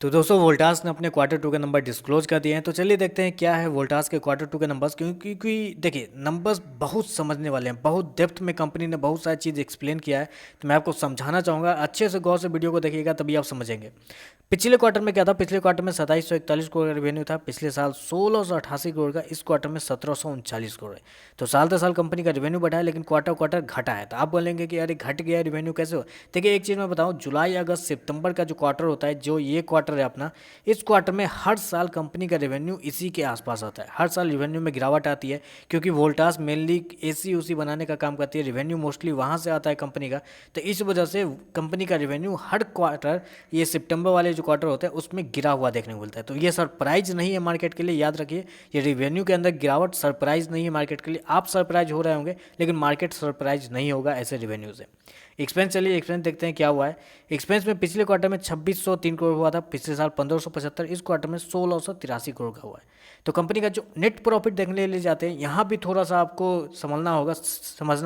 तो दोस्तों वोल्टास ने अपने क्वार्टर टू के नंबर डिस्क्लोज कर दिए हैं। तो चलिए देखते हैं क्या है वोल्टास के क्वार्टर टू के नंबर्स, क्योंकि देखिए नंबर्स बहुत समझने वाले हैं, बहुत डेप्थ में कंपनी ने बहुत सारी चीज़ एक्सप्लेन किया है। तो मैं आपको समझाना चाहूँगा, अच्छे से गौर से वीडियो को देखिएगा तभी आप समझेंगे। पिछले क्वार्टर में क्या था, पिछले क्वार्टर में 2741 करोड़ का रेवेन्यू था, पिछले साल 1688 करोड़ का, इस क्वार्टर में 1739 करोड़ है। तो साल दर साल कंपनी का रेवेन्यू बढ़ा है लेकिन क्वार्टर क्वार्टर घटा है। तो आप बोलेंगे कि अरे घट गया रेवेन्यू कैसे हो। देखिए एक चीज़ मैं बताऊँ, जुलाई अगस्त सितंबर का जो क्वार्टर होता है, जो ये क्वार्टर है अपना, इस क्वार्टर में हर साल कंपनी का रेवेन्यू इसी के आसपास आता है। हर साल रेवेन्यू में गिरावट आती है क्योंकि वोल्टास मेनली एसी उसी बनाने का काम करती है, रेवेन्यू मोस्टली वहाँ से आता है कंपनी का। तो इस वजह से कंपनी का रेवेन्यू हर क्वार्टर, ये सितंबर वाले जो क्वार्टर होते हैं उसमें गिरा हुआ देखने को मिलता है। तो ये सरप्राइज नहीं है मार्केट के लिए, याद रखिए। ये रेवेन्यू के अंदर गिरावट सरप्राइज नहीं है मार्केट के लिए। आप सरप्राइज हो रहे होंगे लेकिन मार्केट सरप्राइज नहीं होगा ऐसे रेवेन्यू से। एक्सपेंस, चलिए एक्सपेंस देखते हैं क्या हुआ है। एक्सपेंस में पिछले क्वार्टर में 2603 करोड़ हुआ था, पिछले साल 1575, इस क्वार्टर में 1683 करोड़ का हुआ है। तो कंपनी का जो नेट प्रॉफिट देखने ले जाते हैं, यहाँ भी थोड़ा सा आपको समझना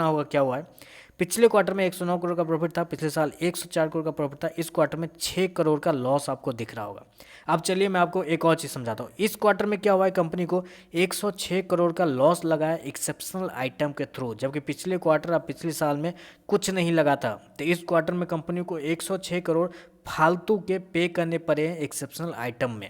होगा क्या हुआ है। पिछले क्वार्टर में 109 करोड़ का प्रॉफिट था, पिछले साल 104 करोड़ का प्रॉफिट था, इस क्वार्टर में 6 करोड़ का लॉस आपको दिख रहा होगा। अब चलिए मैं आपको एक और चीज़ समझाता हूँ। इस क्वार्टर में क्या हुआ है, कंपनी को 106 करोड़ का लॉस लगा है एक्सेप्शनल आइटम के थ्रू, जबकि पिछले क्वार्टर और पिछले साल में कुछ नहीं लगा था। तो इस क्वार्टर में कंपनी को 106 करोड़ फालतू के पे करने पड़े हैं एक्सेप्शनल आइटम में।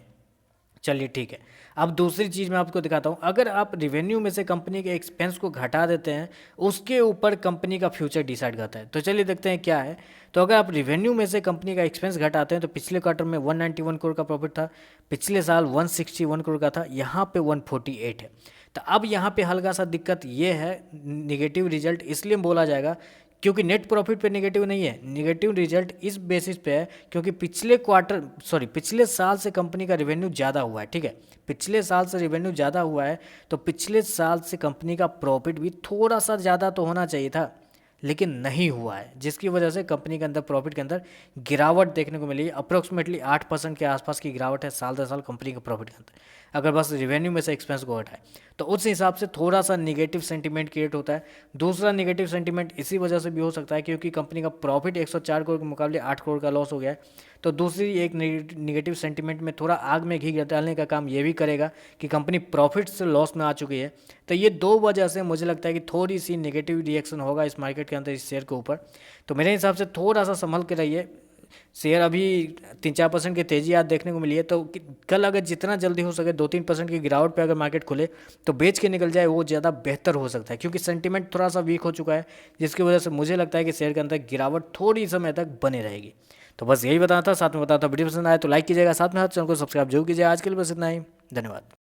चलिए ठीक है। अब दूसरी चीज़ मैं आपको दिखाता हूँ। अगर आप रिवेन्यू में से कंपनी के एक्सपेंस को घटा देते हैं, उसके ऊपर कंपनी का फ्यूचर डिसाइड करता है। तो चलिए देखते हैं क्या है। तो अगर आप रिवेन्यू में से कंपनी का एक्सपेंस घटाते हैं तो पिछले क्वार्टर में 191 करोड़ का प्रॉफिट था, पिछले साल 161 करोड़ का था, यहाँ पे 148 है। तो अब यहाँ पे हल्का सा दिक्कत ये है, निगेटिव रिजल्ट इसलिए बोला जाएगा क्योंकि नेट प्रॉफिट पे नेगेटिव नहीं है। नेगेटिव रिजल्ट इस बेसिस पे है क्योंकि पिछले साल से कंपनी का रेवेन्यू ज़्यादा हुआ है। ठीक है, पिछले साल से रेवेन्यू ज़्यादा हुआ है तो पिछले साल से कंपनी का प्रॉफिट भी थोड़ा सा ज़्यादा तो होना चाहिए था, लेकिन नहीं हुआ है, जिसकी वजह से कंपनी के अंदर प्रॉफिट के अंदर गिरावट देखने को मिली है। अप्रोक्सीमेटली 8% के आसपास की गिरावट है साल दर साल कंपनी के प्रॉफिट के अंदर, अगर बस रेवेन्यू में से एक्सपेंस को हटाए तो उस हिसाब से थोड़ा सा निगेटिव सेंटीमेंट क्रिएट होता है। दूसरा निगेटिव सेंटीमेंट इसी वजह से भी हो सकता है क्योंकि कंपनी का प्रॉफिट 104 करोड़ के मुकाबले 8 करोड़ का लॉस हो गया है। तो दूसरी एक निगेटिव सेंटीमेंट में थोड़ा आग में घी डालने का काम ये भी करेगा कि कंपनी प्रॉफिट से लॉस में आ चुकी है। तो ये दो वजह से मुझे लगता है कि थोड़ी सी नेगेटिव रिएक्शन होगा इस मार्केट के अंदर, इस शेयर के ऊपर। तो मेरे हिसाब से थोड़ा सा संभल के रहिए। शेयर अभी 3-4% की तेज़ी आज देखने को मिली है, तो कल अगर जितना जल्दी हो सके 2-3% की गिरावट पे अगर मार्केट खुले तो बेच के निकल जाए, वो ज़्यादा बेहतर हो सकता है क्योंकि सेंटीमेंट थोड़ा सा वीक हो चुका है, जिसकी वजह से मुझे लगता है कि शेयर के अंदर गिरावट थोड़ी समय तक बनी रहेगी। तो बस यही बताना था, साथ में बताता वीडियो पसंद आए तो लाइक कीजिएगा, साथ में हर चैनल को सब्सक्राइब जरूर कीजिए। आज के लिए बस इतना ही, धन्यवाद।